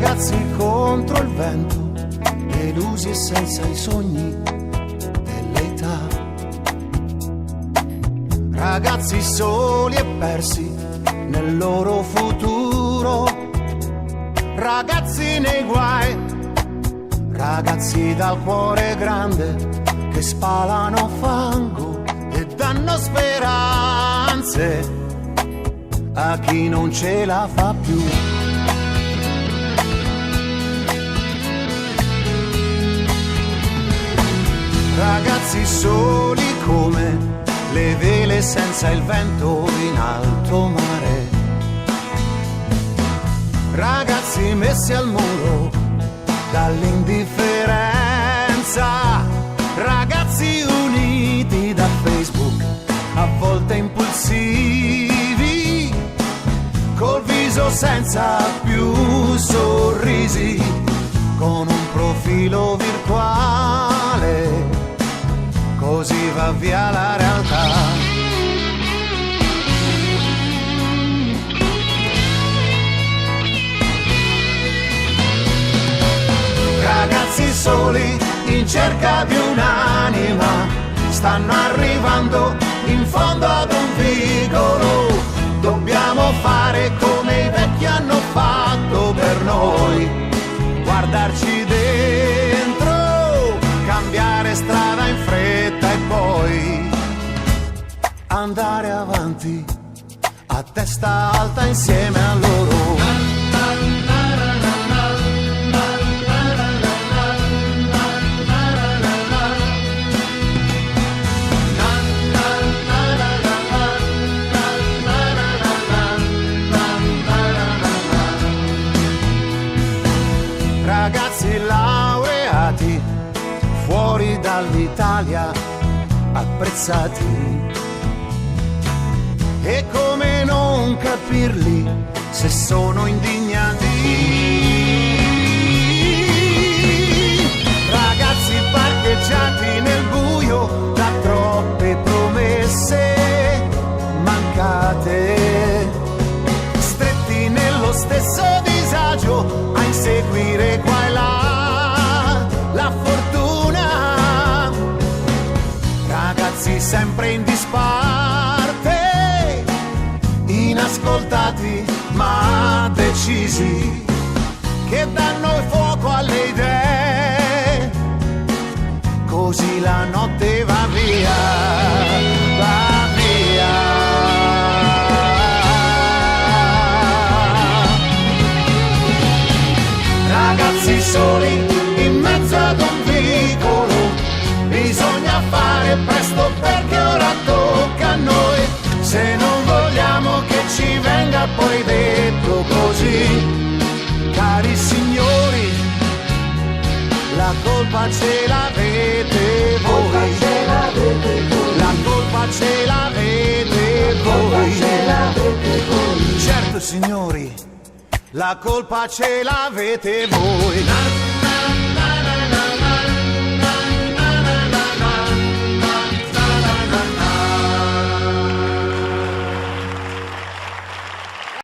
Ragazzi contro il vento, delusi e senza i sogni dell'età. Ragazzi soli e persi nel loro futuro. Ragazzi nei guai, ragazzi dal cuore grande che spalano fango e danno speranze a chi non ce la fa più. Ragazzi soli come le vele senza il vento in alto mare. Ragazzi messi al muro dall'indifferenza. Ragazzi uniti da Facebook, a volte impulsivi, col viso senza più sorrisi, con un profilo virtuale, così va via la realtà. Ragazzi soli in cerca di un'anima, stanno arrivando in fondo ad un vicolo. Dobbiamo fare come i vecchi hanno fatto per noi, guardarci dentro, cambiare strada in fretta e poi andare avanti a testa alta insieme a loro. Ragazzi laureati fuori dall'Italia, apprezzati, e come non capirli se sono indignati. Ragazzi parcheggiati nel buio da troppe promesse mancate, stretti nello stesso disagio a inseguire qua e là la fortuna. Ragazzi sempre in disparte, inascoltati ma decisi, che danno il fuoco alle idee, così la notte va via, va via. Ragazzi soli in mezzo ad un vicolo, bisogna fare presto perché ora tocca a noi, se non vogliamo che ci venga poi detto così. Cari signori, la colpa ce l'avete voi, la colpa ce l'avete voi, certo signori, la colpa ce l'avete voi.